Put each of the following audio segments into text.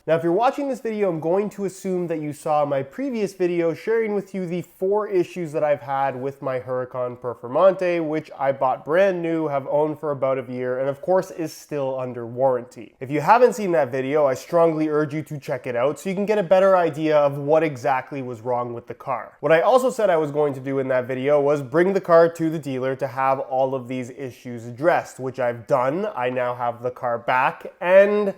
Now, if you're watching this video, I'm going to assume that you saw my previous video sharing with you the 4 issues that I've had with my Huracan Performante, which I bought brand new, have owned for about a year, and of course is still under warranty. If you haven't seen that video, I strongly urge you to check it out so you can get a better idea of what exactly was wrong with the car. What I also said I was going to do in that video was bring the car to the dealer to have all of these issues addressed, which I've done. I now have the car back, and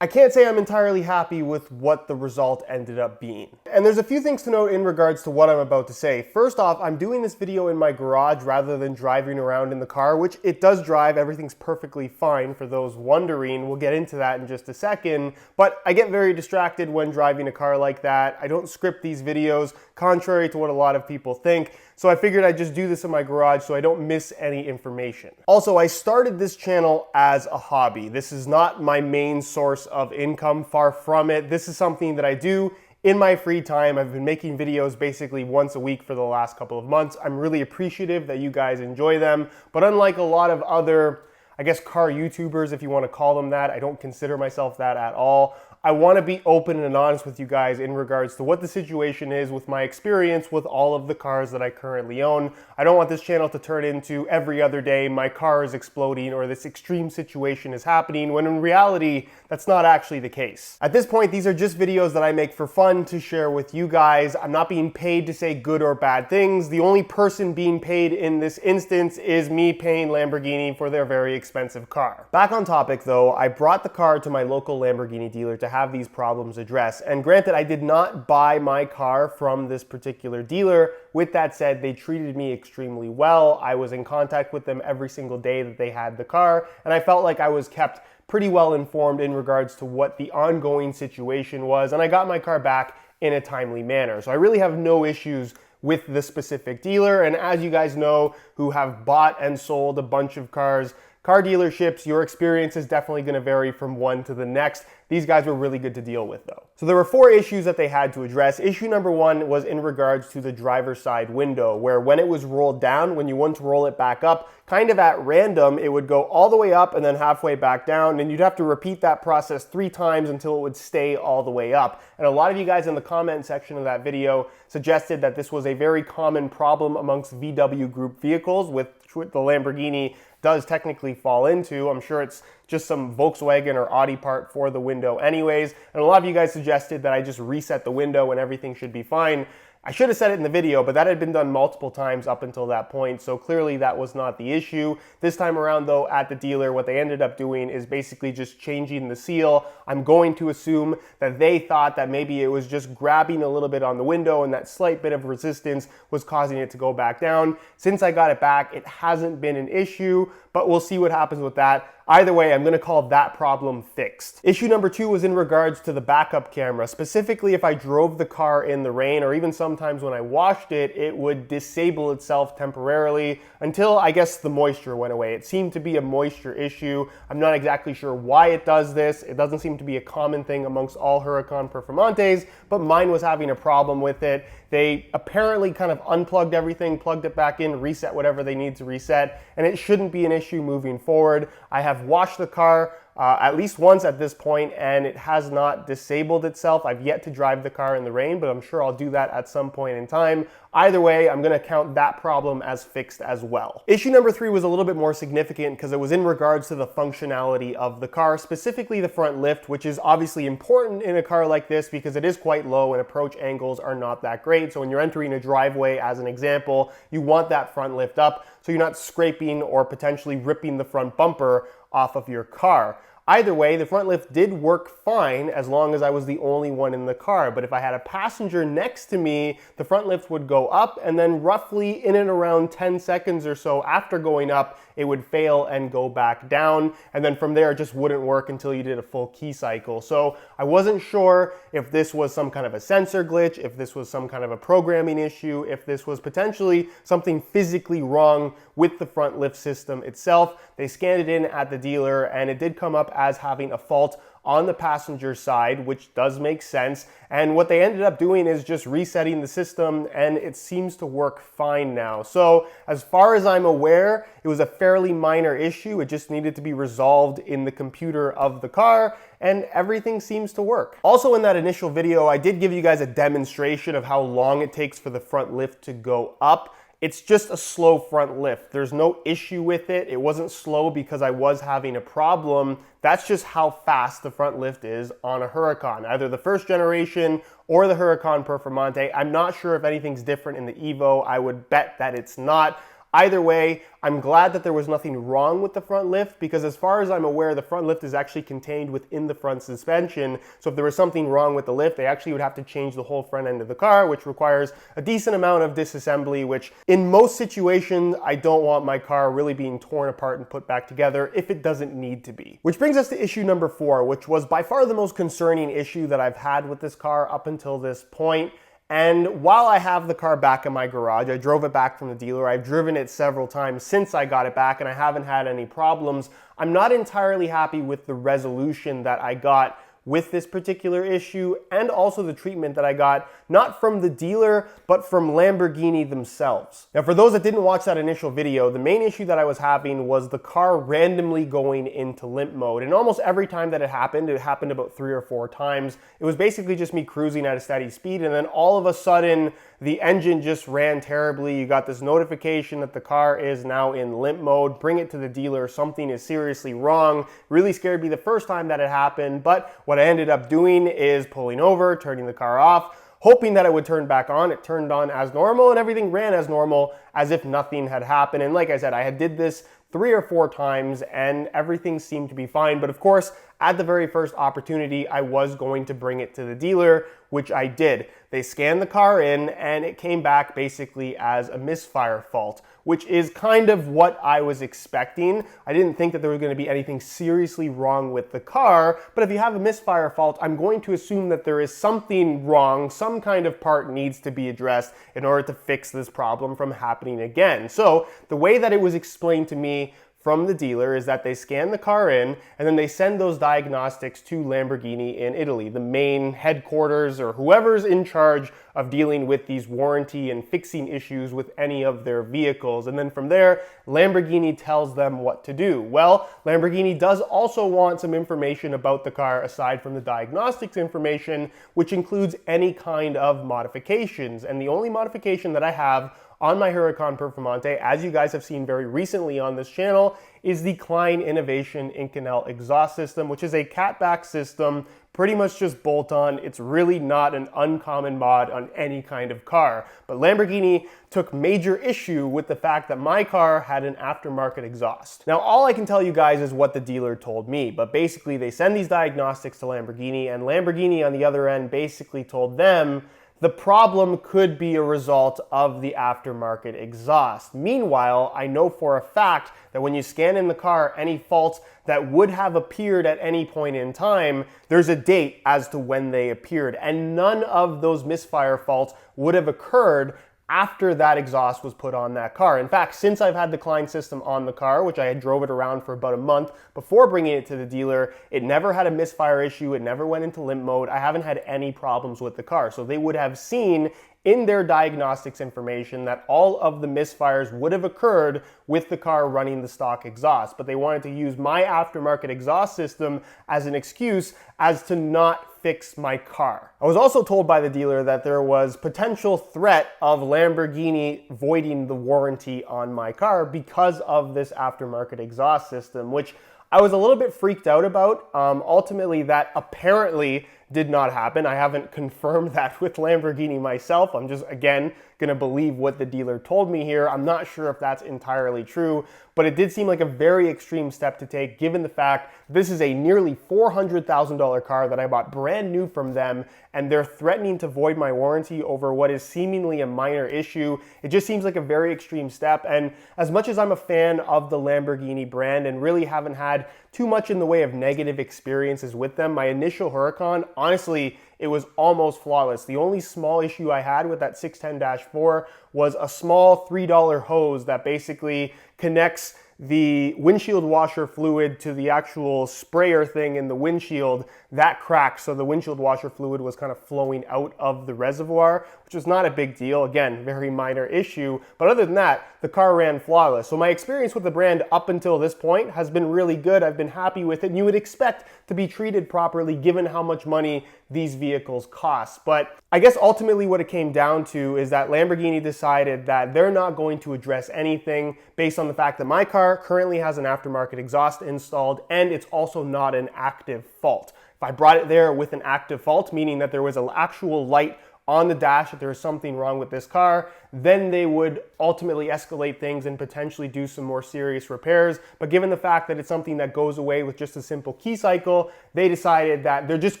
I can't say I'm entirely happy with what the result ended up being. And there's a few things to note in regards to what I'm about to say. First off, I'm doing this video in my garage rather than driving around in the car, which it does drive. Everything's perfectly fine for those wondering. We'll get into that in just a second. But I get very distracted when driving a car like that. I don't script these videos, contrary to what a lot of people think. So I figured I'd just do this in my garage so I don't miss any information. Also, I started this channel as a hobby. This is not my main source of income, far from it. This is something that I do in my free time. I've been making videos basically once a week for the last couple of months. I'm really appreciative that you guys enjoy them, but unlike a lot of other, I guess, car YouTubers, if you want to call them that, I don't consider myself that at all. I want to be open and honest with you guys in regards to what the situation is with my experience with all of the cars that I currently own. I don't want this channel to turn into every other day my car is exploding or this extreme situation is happening, when in reality, that's not actually the case. At this point, these are just videos that I make for fun to share with you guys. I'm not being paid to say good or bad things. The only person being paid in this instance is me paying Lamborghini for their very expensive car. Back on topic though, I brought the car to my local Lamborghini dealer to have these problems addressed. And granted, I did not buy my car from this particular dealer. With that said, they treated me extremely well. I was in contact with them every single day that they had the car, and I felt like I was kept pretty well informed in regards to what the ongoing situation was, and I got my car back in a timely manner. So I really have no issues with the specific dealer. And as you guys know, who have bought and sold a bunch of cars, car dealerships, your experience is definitely going to vary from one to the next. These guys were really good to deal with though. So there were 4 issues that they had to address. Issue number 1 was in regards to the driver's side window, where when it was rolled down, when you went to roll it back up, kind of at random, it would go all the way up and then halfway back down, and you'd have to repeat that process 3 times until it would stay all the way up. And a lot of you guys in the comment section of that video suggested that this was a very common problem amongst VW group vehicles, with the Lamborghini does technically fall into. I'm sure it's just some Volkswagen or Audi part for the window anyways. And a lot of you guys suggested that I just reset the window and everything should be fine. I should have said it in the video, but that had been done multiple times up until that point, so clearly that was not the issue. This time around though, at the dealer, what they ended up doing is basically just changing the seal. I'm going to assume that they thought that maybe it was just grabbing a little bit on the window and that slight bit of resistance was causing it to go back down. Since I got it back, it hasn't been an issue, but we'll see what happens with that. Either way, I'm going to call that problem fixed. Issue number 2 was in regards to the backup camera. Specifically, if I drove the car in the rain, or even sometimes when I washed it, it would disable itself temporarily until, I guess, the moisture went away. It seemed to be a moisture issue. I'm not exactly sure why it does this. It doesn't seem to be a common thing amongst all Huracan Performantes, but mine was having a problem with it. They apparently kind of unplugged everything, plugged it back in, reset whatever they need to reset, and it shouldn't be an issue moving forward. I have washed the car at least once at this point, and it has not disabled itself. I've yet to drive the car in the rain, but I'm sure I'll do that at some point in time. Either way, I'm going to count that problem as fixed as well. Issue number 3 was a little bit more significant because it was in regards to the functionality of the car, specifically the front lift, which is obviously important in a car like this because it is quite low and approach angles are not that great. So when you're entering a driveway, as an example, you want that front lift up so you're not scraping or potentially ripping the front bumper off of your car. Either way, the front lift did work fine as long as I was the only one in the car. But if I had a passenger next to me, the front lift would go up, and then roughly in and around 10 seconds or so after going up, it would fail and go back down. And then from there, it just wouldn't work until you did a full key cycle. So I wasn't sure if this was some kind of a sensor glitch, if this was some kind of a programming issue, if this was potentially something physically wrong with the front lift system itself. They scanned it in at the dealer, and it did come up as having a fault on the passenger side, which does make sense. And what they ended up doing is just resetting the system, and it seems to work fine now. So as far as I'm aware, it was a fairly minor issue. It just needed to be resolved in the computer of the car, and everything seems to work. Also, in that initial video, I did give you guys a demonstration of how long it takes for the front lift to go up. It's just a slow front lift. There's no issue with it. It wasn't slow because I was having a problem. That's just how fast the front lift is on a Huracan, either the first generation or the Huracan Performante. I'm not sure if anything's different in the Evo. I would bet that it's not. Either way, I'm glad that there was nothing wrong with the front lift, because as far as I'm aware, the front lift is actually contained within the front suspension. So if there was something wrong with the lift, they actually would have to change the whole front end of the car, which requires a decent amount of disassembly, which in most situations, I don't want my car really being torn apart and put back together if it doesn't need to be. Which brings us to issue number 4, which was by far the most concerning issue that I've had with this car up until this point. And while I have the car back in my garage, I drove it back from the dealer. I've driven it several times since I got it back, and I haven't had any problems. I'm not entirely happy with the resolution that I got with this particular issue, and also the treatment that I got, not from the dealer, but from Lamborghini themselves. Now, for those that didn't watch that initial video, the main issue that I was having was the car randomly going into limp mode. And almost every time that it happened about 3 or 4 times. It was basically just me cruising at a steady speed, and then all of a sudden, the engine just ran terribly. You got this notification that the car is now in limp mode. Bring it to the dealer. Something is seriously wrong. Really scared me the first time that it happened, but what I ended up doing is pulling over, turning the car off, hoping that it would turn back on. It turned on as normal, and everything ran as normal, as if nothing had happened. And like I said, I did this 3 or 4 times, and everything seemed to be fine. But of course, at the very first opportunity, I was going to bring it to the dealer, which I did. They scanned the car in, and it came back basically as a misfire fault, which is kind of what I was expecting. I didn't think that there was going to be anything seriously wrong with the car, but if you have a misfire fault, I'm going to assume that there is something wrong, some kind of part needs to be addressed in order to fix this problem from happening again. So the way that it was explained to me from the dealer is that they scan the car in, and then they send those diagnostics to Lamborghini in Italy, the main headquarters, or whoever's in charge of dealing with these warranty and fixing issues with any of their vehicles. And then from there, Lamborghini tells them what to do. Well, Lamborghini does also want some information about the car aside from the diagnostics information, which includes any kind of modifications. And the only modification that I have on my Huracan Performante, as you guys have seen very recently on this channel, is the Klein Innovation Inconel exhaust system, which is a catback system, pretty much just bolt-on. It's really not an uncommon mod on any kind of car. But Lamborghini took major issue with the fact that my car had an aftermarket exhaust. Now, all I can tell you guys is what the dealer told me, but basically they send these diagnostics to Lamborghini, and Lamborghini on the other end basically told them the problem could be a result of the aftermarket exhaust. Meanwhile, I know for a fact that when you scan in the car, any faults that would have appeared at any point in time, there's a date as to when they appeared. And none of those misfire faults would have occurred after that exhaust was put on that car. In fact, since I've had the Klein system on the car, which I had drove it around for about a month before bringing it to the dealer, it never had a misfire issue, it never went into limp mode, I haven't had any problems with the car. So they would have seen in their diagnostics information that all of the misfires would have occurred with the car running the stock exhaust, but they wanted to use my aftermarket exhaust system as an excuse as to not fix my car. I was also told by the dealer that there was potential threat of Lamborghini voiding the warranty on my car because of this aftermarket exhaust system, which I was a little bit freaked out about. Ultimately, that apparently did not happen. I haven't confirmed that with Lamborghini myself. I'm just, again, gonna believe what the dealer told me here. I'm not sure if that's entirely true, but it did seem like a very extreme step to take given the fact this is a nearly $400,000 car that I bought brand new from them, and they're threatening to void my warranty over what is seemingly a minor issue. It just seems like a very extreme step, and as much as I'm a fan of the Lamborghini brand and really haven't had too much in the way of negative experiences with them, my initial Huracan, honestly, it was almost flawless. The only small issue I had with that 610-4 was a small $3 hose that basically connects the windshield washer fluid to the actual sprayer thing in the windshield, that cracked. So the windshield washer fluid was kind of flowing out of the reservoir, which was not a big deal. Again, very minor issue. But other than that, the car ran flawless. So my experience with the brand up until this point has been really good. I've been happy with it. And you would expect to be treated properly given how much money these vehicles cost. But I guess ultimately what it came down to is that Lamborghini decided that they're not going to address anything based on the fact that my car currently has an aftermarket exhaust installed and it's also not an active fault. If I brought it there with an active fault, meaning that there was an actual light on the dash that there was something wrong with this car, then they would ultimately escalate things and potentially do some more serious repairs. But given the fact that it's something that goes away with just a simple key cycle, they decided that they're just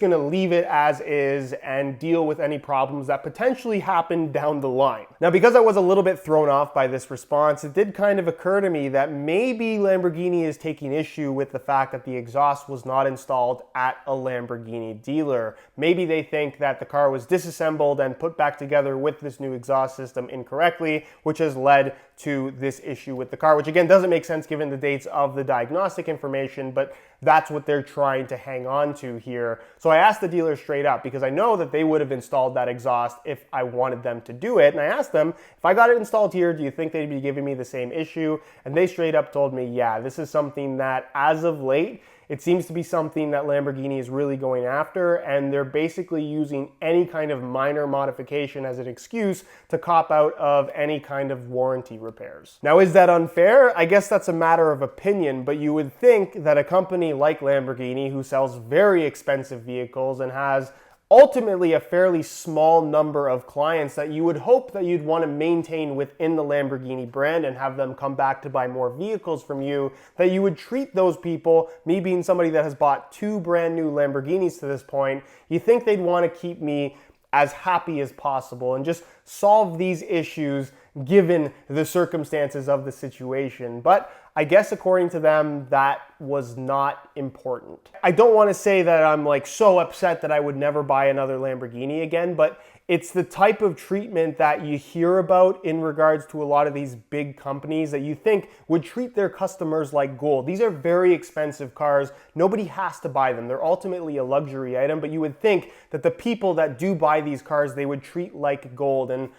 gonna leave it as is and deal with any problems that potentially happen down the line. Now, because I was a little bit thrown off by this response, it did kind of occur to me that maybe Lamborghini is taking issue with the fact that the exhaust was not installed at a Lamborghini dealer. Maybe they think that the car was disassembled and put back together with this new exhaust system incorrectly, which has led to this issue with the car, which again doesn't make sense given the dates of the diagnostic information, but that's what they're trying to hang on to here. So I asked the dealer straight up because I know that they would have installed that exhaust if I wanted them to do it. And I asked them, if I got it installed here, do you think they'd be giving me the same issue? And they straight up told me, yeah, this is something that as of late, it seems to be something that Lamborghini is really going after, and they're basically using any kind of minor modification as an excuse to cop out of any kind of warranty repairs. Now, is that unfair? I guess that's a matter of opinion, but you would think that a company like Lamborghini, who sells very expensive vehicles and has ultimately a fairly small number of clients that you would hope that you'd want to maintain within the Lamborghini brand and have them come back to buy more vehicles from you, that you would treat those people, me being somebody that has bought 2 brand new Lamborghinis to this point, you think they'd want to keep me as happy as possible and just solve these issues given the circumstances of the situation. But I guess according to them, that was not important. I don't want to say that I'm like so upset that I would never buy another Lamborghini again, but it's the type of treatment that you hear about in regards to a lot of these big companies that you think would treat their customers like gold. These are very expensive cars. Nobody has to buy them. They're ultimately a luxury item, but you would think that the people that do buy these cars, they would treat like gold. And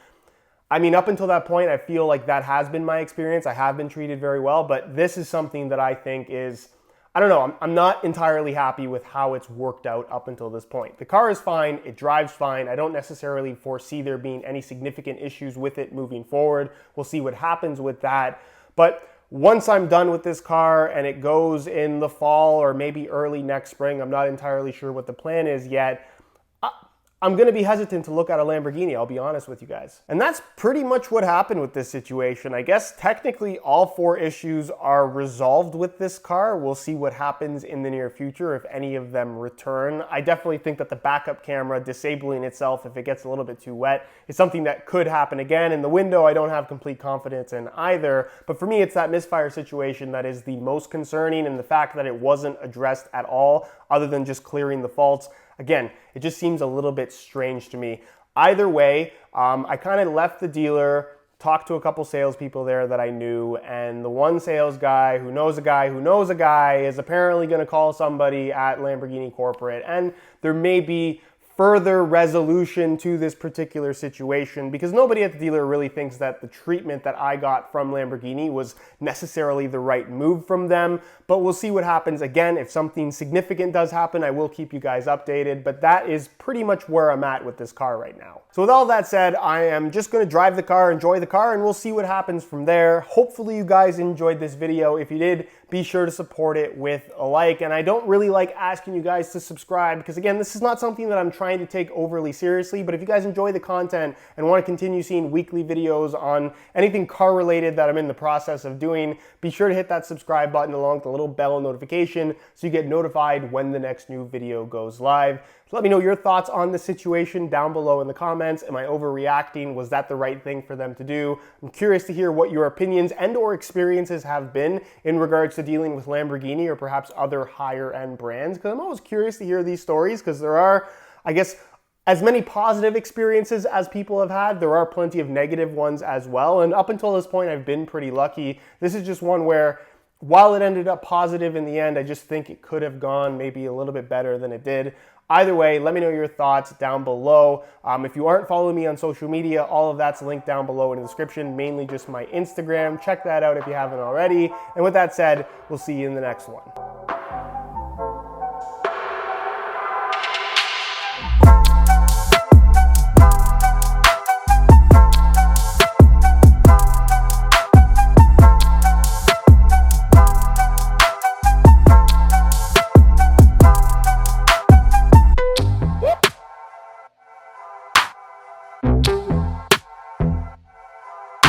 I mean, up until that point, I feel like that has been my experience. I have been treated very well, but this is something that I think is, I don't know, I'm not entirely happy with how it's worked out up until this point. The car is fine, it drives fine. I don't necessarily foresee there being any significant issues with it moving forward. We'll see what happens with that. But once I'm done with this car and it goes in the fall or maybe early next spring, I'm not entirely sure what the plan is yet, I'm gonna be hesitant to look at a Lamborghini, I'll be honest with you guys. And that's pretty much what happened with this situation. I guess technically all 4 issues are resolved with this car. We'll see what happens in the near future if any of them return. I definitely think that the backup camera disabling itself if it gets a little bit too wet is something that could happen again. In the window, I don't have complete confidence in either. But for me, it's that misfire situation that is the most concerning, and the fact that it wasn't addressed at all other than just clearing the faults. Again, it just seems a little bit strange to me. Either way, I kind of left the dealer, talked to a couple salespeople there that I knew, and the one sales guy who knows a guy who knows a guy is apparently going to call somebody at Lamborghini Corporate, and there may be further resolution to this particular situation, because nobody at the dealer really thinks that the treatment that I got from Lamborghini was necessarily the right move from them. But we'll see what happens. Again, if something significant does happen, I will keep you guys updated, but that is pretty much where I'm at with this car right now. So with all that said, I am just going to drive the car, enjoy the car, and we'll see what happens from there. Hopefully you guys enjoyed this video. If you did, be sure to support it with a like. And I don't really like asking you guys to subscribe because, again, this is not something that I'm trying to take overly seriously. But if you guys enjoy the content and want to continue seeing weekly videos on anything car related that I'm in the process of doing, be sure to hit that subscribe button along with the little bell notification so you get notified when the next new video goes live. So let me know your thoughts on the situation down below in the comments. Am I overreacting? Was that the right thing for them to do? I'm curious to hear what your opinions and or experiences have been in regards to dealing with Lamborghini or perhaps other higher end brands, because I'm always curious to hear these stories, because there are, I guess, as many positive experiences as people have had, there are plenty of negative ones as well. And up until this point, I've been pretty lucky. This is just one where while it ended up positive in the end, I just think it could have gone maybe a little bit better than it did. Either way, let me know your thoughts down below. If you aren't following me on social media, all of that's linked down below in the description, mainly just my Instagram. Check that out if you haven't already. And with that said, we'll see you in the next one.